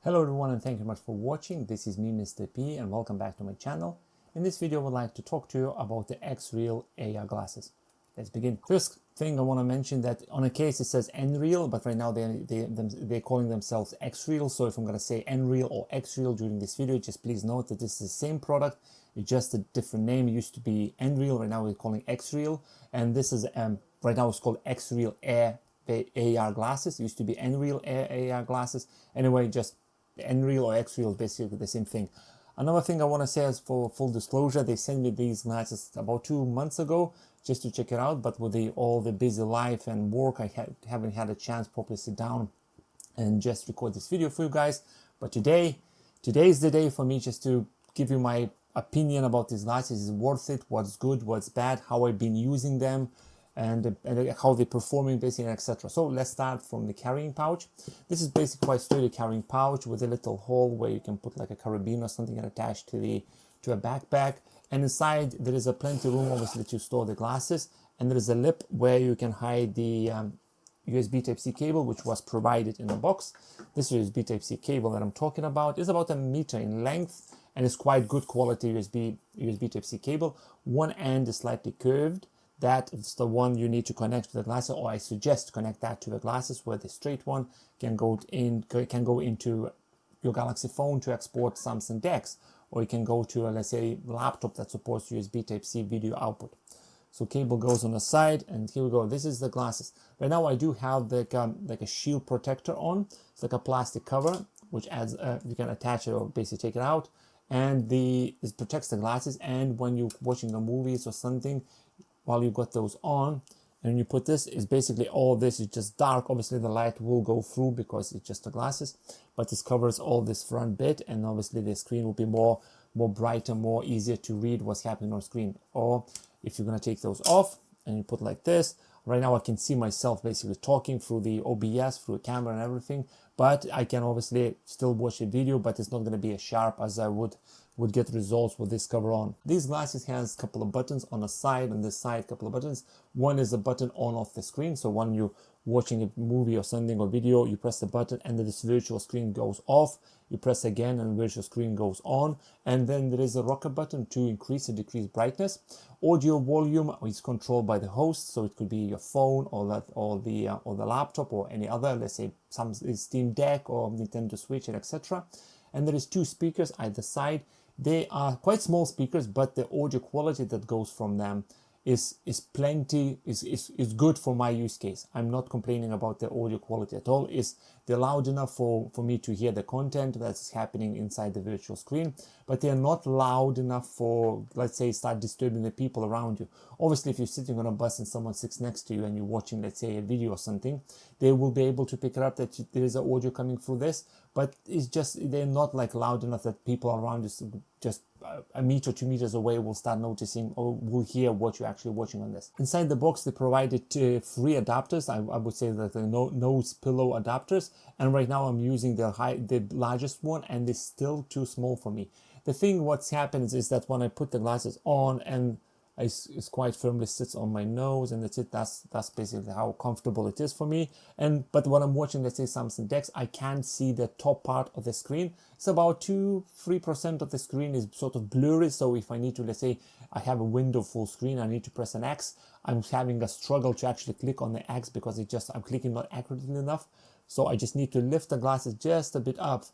Hello everyone and thank you very much for watching. This is me, Mr. P, and welcome back to my channel. In this video I would like to talk to you about the XREAL AR glasses. Let's begin. First thing I want to mention that on a case it says NREAL, but right now they're calling themselves XREAL. So if I'm going to say NREAL or XREAL during this video, just please note that this is the same product. It's just a different name. It used to be NREAL, right now we're calling XREAL, and this is right now it's called XREAL Air AR Glasses. It used to be NREAL Air AR Glasses. Anyway, just NREAL or XREAL, basically the same thing. Another thing I want to say is, for full disclosure, they sent me these glasses about 2 months ago just to check it out, but with all the busy life and work, I haven't had a chance to properly sit down and just record this video for you guys. But today is the day for me just to give you my opinion about these glasses. Is it worth it? What's good? What's bad? How I've been using them, and how they're performing, basically, etc. So let's start from the carrying pouch. This is basically quite sturdy carrying pouch with a little hole where you can put like a carabiner or something and attach to a backpack. And inside there is a plenty room, obviously, to store the glasses. And there is a lip where you can hide the USB Type-C cable, which was provided in the box. This USB Type-C cable that I'm talking about is about 1 meter in length, and it's quite good quality USB Type-C cable. One end is slightly curved. That is the one you need to connect to the glasses, or I suggest connect that to the glasses, where the straight one can go into your Galaxy phone to export Samsung DeX, or you can go to let's say laptop that supports USB Type-C video output. So cable goes on the side, and here we go. This is the glasses. Right now I do have like a shield protector on. It's like a plastic cover which adds you can attach it or basically take it out, and it protects the glasses. And when you're watching the movies or something, while you got those on and you put this, is basically all this is just dark. Obviously the light will go through because it's just the glasses, but this covers all this front bit, and obviously the screen will be more brighter, more easier to read what's happening on screen. Or if you're going to take those off and you put like this, right now I can see myself basically talking through the OBS, through a camera and everything, but I can obviously still watch a video, but it's not going to be as sharp as I would get results with this cover on. These glasses has a couple of buttons on the side, and this side couple of buttons. One is a button on off the screen, so when you're watching a movie or something or video, you press the button and then this virtual screen goes off. You press again and the virtual screen goes on. And then there is a rocker button to increase or decrease brightness. Audio volume is controlled by the host, so it could be your phone or the laptop or any other, let's say some Steam Deck or Nintendo Switch, and etc. And there is 2 speakers either side. They are quite small speakers, but the audio quality that goes from them is good for my use case. I'm not complaining about the audio quality at all. They're loud enough for me to hear the content that's happening inside the virtual screen, but they're not loud enough for, let's say, start disturbing the people around you. Obviously, if you're sitting on a bus and someone sits next to you and you're watching, let's say, a video or something, they will be able to pick it up that there is an audio coming through this, but it's just, they're not like loud enough that people around you just a meter, 2 meters away will start noticing or will hear what you're actually watching on this. Inside the box, they provided 3 adapters. I would say that they're nose pillow adapters, and right now I'm using the largest one, and it's still too small for me. The thing what's happens is that when I put the glasses on, and it's quite firmly sits on my nose, and that's it. That's basically how comfortable it is for me. But when I'm watching, let's say, Samsung DeX, I can't see the top part of the screen. It's about 2-3% of the screen is sort of blurry. So if I need to, let's say, I have a window full screen, I need to press an X, I'm having a struggle to actually click on the X because I'm clicking not accurately enough. So I just need to lift the glasses just a bit up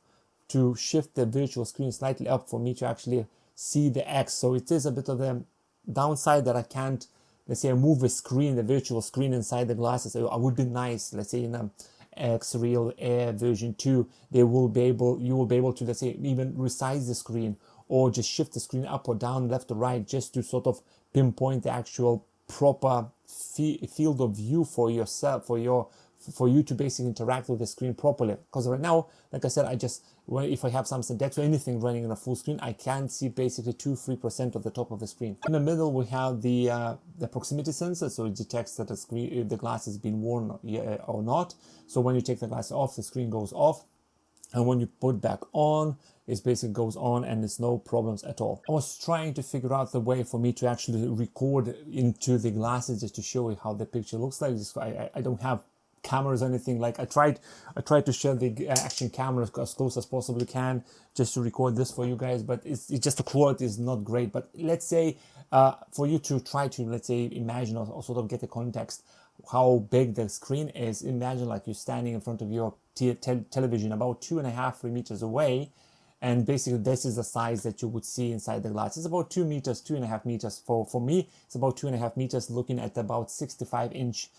to shift the virtual screen slightly up for me to actually see the X. So it is a bit of the downside that I can't, let's say, move the virtual screen inside the glasses. It would be nice, let's say, in a XREAL Air version 2, you will be able to, let's say, even resize the screen or just shift the screen up or down, left or right, just to sort of pinpoint the actual proper field of view for yourself, for you to basically interact with the screen properly. Because right now, like I said, if I have Samsung DeX or anything running in a full screen, I can see basically 2-3% of the top of the screen. In the middle, we have the proximity sensor, so it detects that the glass has been worn or not. So when you take the glass off, the screen goes off, and when you put back on, it basically goes on, and there's no problems at all. I was trying to figure out the way for me to actually record into the glasses just to show you how the picture looks like. I don't have cameras or anything. Like I tried to share the action camera as close as possibly can just to record this for you guys, but it's just the quality is not great. But let's say for you to try to, let's say, imagine or sort of get a context how big the screen is. Imagine like you're standing in front of your television about 2.5-3 meters away, and basically this is the size that you would see inside the glass. It's about 2 meters, 2.5 meters. For me, it's about 2.5 meters, looking at about 65-inch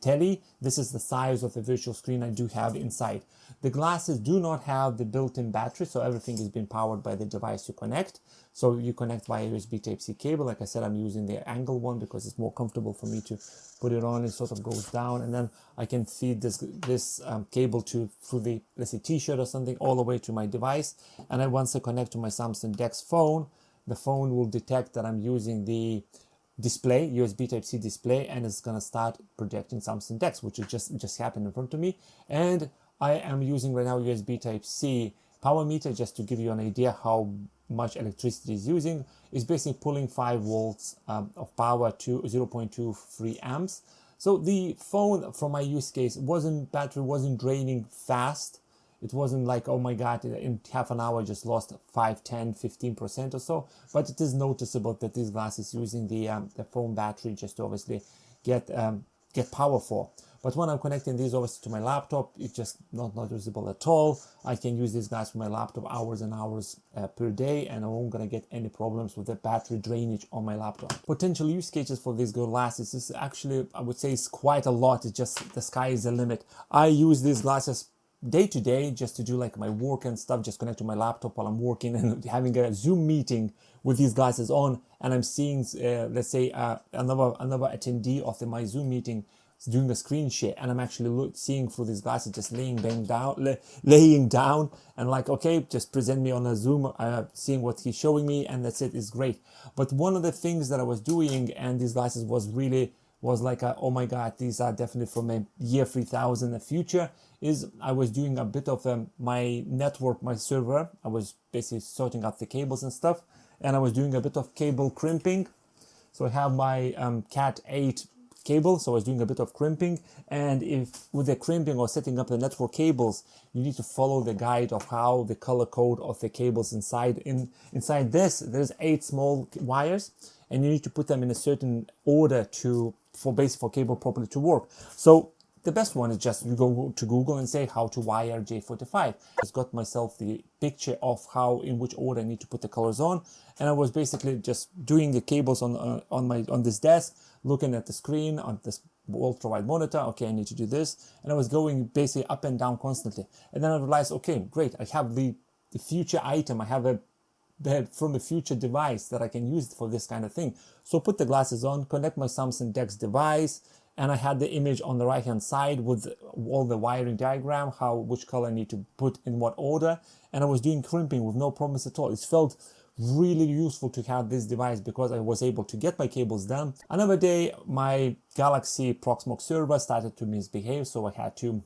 telly. This is the size of the virtual screen I do have inside. The glasses do not have the built-in battery, so everything is being powered by the device you connect. So you connect via USB Type-C cable. Like I said, I'm using the angle one because it's more comfortable for me to put it on. It sort of goes down, and then I can feed this cable through the, let's say, t-shirt or something, all the way to my device. And then once I connect to my Samsung DeX phone, the phone will detect that I'm using the display, USB Type-C display, and it's gonna start projecting Samsung DeX, which is just happened in front of me. And I am using right now USB Type-C power meter just to give you an idea how much electricity is using. It's basically pulling 5 volts of power to 0.23 amps. So the phone, from my use case, battery wasn't draining fast. It wasn't like, oh my God, in half an hour I just lost 5, 10, 15% or so. But it is noticeable that this glass is using the phone battery just to obviously get power for. But when I'm connecting these obviously to my laptop, it's just not noticeable at all. I can use this glass for my laptop hours and hours per day, and I won't gonna get any problems with the battery drainage on my laptop. Potential use cases for these glasses is actually, I would say, it's quite a lot. It's just the sky is the limit. I use these glasses day to day just to do like my work and stuff, just connect to my laptop while I'm working and having a Zoom meeting with these glasses on, and I'm seeing let's say another attendee of my Zoom meeting doing a screen share, and I'm actually seeing through these glasses, just laying down and like, okay, just present me on a Zoom, seeing what he's showing me, and that's it. It's great. But one of the things that I was doing, and these glasses was like oh my God, these are definitely from a year 3000 in the future, is I was doing a bit of my network, my server. I was basically sorting out the cables and stuff, and I was doing a bit of cable crimping. So I have my Cat 8 cable, so I was doing a bit of crimping, and if with the crimping or setting up the network cables, you need to follow the guide of how the color code of the cables inside inside this. There's 8 small wires, and you need to put them in a certain order for cable properly to work. So the best one is just you go to Google and say how to wire J45. I just got myself the picture of in which order I need to put the colors on, and I was basically just doing the cables on this desk, looking at the screen on this ultra-wide monitor. Okay, I need to do this, and I was going basically up and down constantly. And then I realized, okay, great, I have the future item. I have from a future device that I can use for this kind of thing. So put the glasses on, connect my Samsung DeX device, and I had the image on the right hand side with all the wiring diagram, which color I need to put in what order, and I was doing crimping with no problems at all. It felt really useful to have this device because I was able to get my cables done. Another day, my Galaxy Proxmox server started to misbehave, so I had to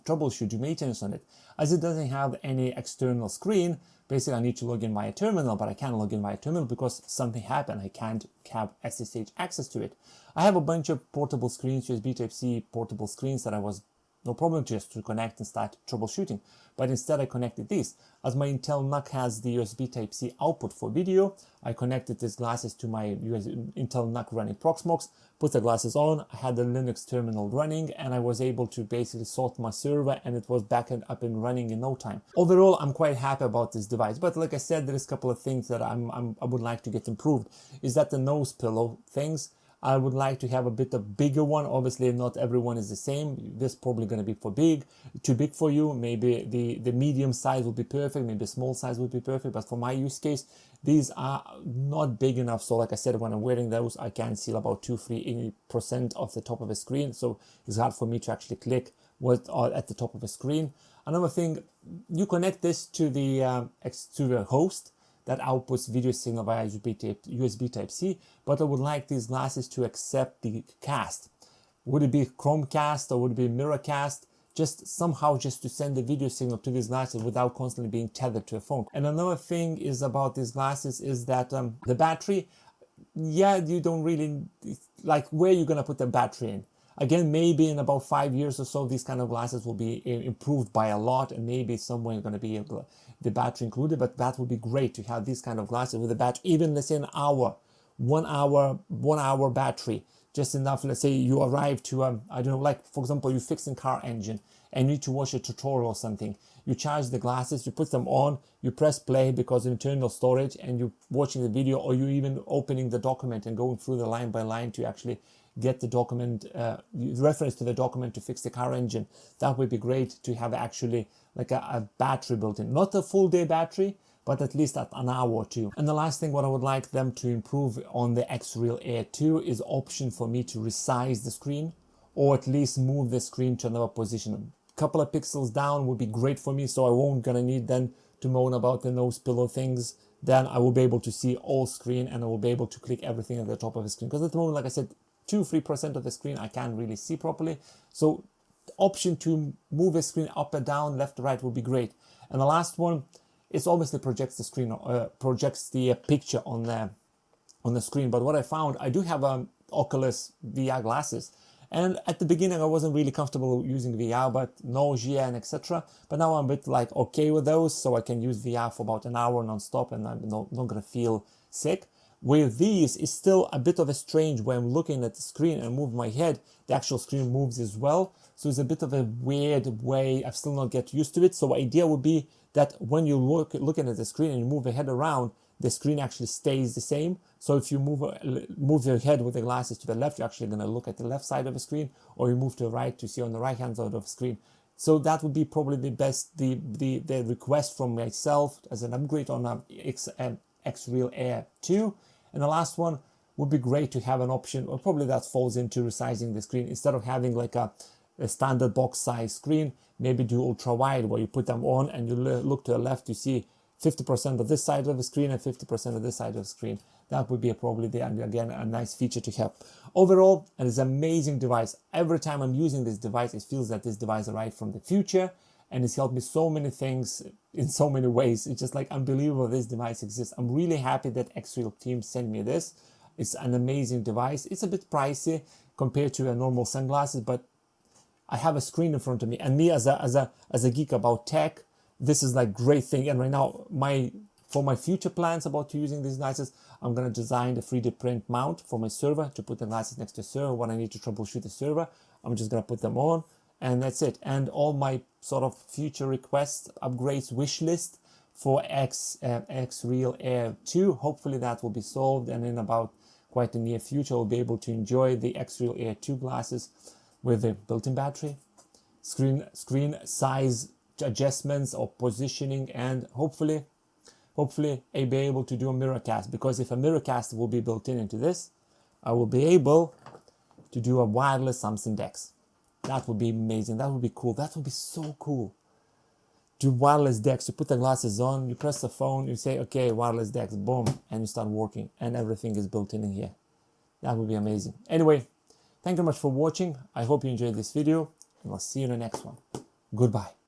troubleshoot, do maintenance on it. As it doesn't have any external screen, basically I need to log in via terminal, but I can't log in via terminal because something happened. I can't have SSH access to it. I have a bunch of portable screens, USB Type-C portable screens that I was no problem just to connect and start troubleshooting. But instead I connected these. As my Intel NUC has the USB Type-C output for video, I connected these glasses to my Intel NUC running Proxmox, put the glasses on, I had the Linux terminal running, and I was able to basically sort my server, and it was back and up and running in no time. Overall, I'm quite happy about this device, but like I said, there is a couple of things that I would like to get improved. Is that the nose pillow things? I would like to have a bit of bigger one. Obviously, not everyone is the same. This is probably going to be too big for you. Maybe the medium size will be perfect. Maybe the small size would be perfect. But for my use case, these are not big enough. So like I said, when I'm wearing those, I can see about 2-3% of the top of the screen. So it's hard for me to actually click what's at the top of the screen. Another thing, you connect this to the host that outputs video signal via USB Type-C, but I would like these glasses to accept the cast. Would it be Chromecast or would it be Mirrorcast? Just somehow just to send the video signal to these glasses without constantly being tethered to a phone. And another thing is about these glasses is that the battery, yeah, you don't really, like where you're gonna put the battery in. Again, maybe in about 5 years or so, these kind of glasses will be improved by a lot, and maybe somewhere going to be the battery included. But that would be great to have these kind of glasses with a battery, even let's say an hour, 1 hour battery, just enough. Let's say you arrive to I don't know, like for example, you're fixing car engine and you need to watch a tutorial or something. You charge the glasses, you put them on, you press play because of internal storage, and you're watching the video, or you're even opening the document and going through the line by line to actually get the document, reference to the document to fix the car engine. That would be great to have actually like a battery built in, not a full day battery, but at least at an hour or two. And the last thing what I would like them to improve on the XREAL Air 2 is option for me to resize the screen, or at least move the screen to another position. A couple of pixels down would be great for me, so I won't gonna need then to moan about the nose pillow things. Then I will be able to see all screen, and I will be able to click everything at the top of the screen. Because at the moment, like I said, 2-3% of the screen I can't really see properly. So the option to move the screen up and down, left to right would be great. And the last one, it obviously projects the screen, projects the picture on the screen. But what I found, I do have Oculus VR glasses, and at the beginning I wasn't really comfortable using VR, but nausea and etc. But now I'm a bit like okay with those, so I can use VR for about an hour non-stop, and I'm not gonna feel sick. With these, it's still a bit of a strange when I'm looking at the screen and move my head, the actual screen moves as well. So it's a bit of a weird way. I've still not get used to it. So the idea would be that when you looking at the screen and you move your head around, the screen actually stays the same. So if you move your head with the glasses to the left, you're actually going to look at the left side of the screen, or you move to the right to see on the right hand side of the screen. So that would be probably the best, the request from myself as an upgrade on XREAL Air 2. And the last one would be great to have an option, or probably that falls into resizing the screen. Instead of having like a standard box size screen, maybe do ultra wide, where you put them on and you look to the left, you see 50% of this side of the screen and 50% of this side of the screen. That would be probably again a nice feature to have. Overall, it is an amazing device. Every time I'm using this device, it feels that this device arrived from the future, and it's helped me so many things in so many ways. It's just like unbelievable this device exists. I'm really happy that XREAL team sent me this. It's an amazing device. It's a bit pricey compared to a normal sunglasses, but I have a screen in front of me, and me as a geek about tech, this is like great thing. And right now, for my future plans about using these glasses, I'm gonna design the 3D print mount for my server to put the glasses next to the server. When I need to troubleshoot the server, I'm just gonna put them on, and that's it. And all my sort of future requests, upgrades, wish list for XREAL Air 2, hopefully that will be solved, and in about quite the near future, I'll be able to enjoy the XREAL Air 2 glasses with a built-in battery, screen size adjustments or positioning, and hopefully I'll be able to do a mirror cast, because if a mirror cast will be built into this, I will be able to do a wireless Samsung DeX. That would be amazing. That would be cool. That would be so cool. Do wireless DeX. You put the glasses on, you press the phone, you say, okay, wireless DeX, boom, and you start working, and everything is built in here. That would be amazing. Anyway, thank you very much for watching. I hope you enjoyed this video, and I'll see you in the next one. Goodbye.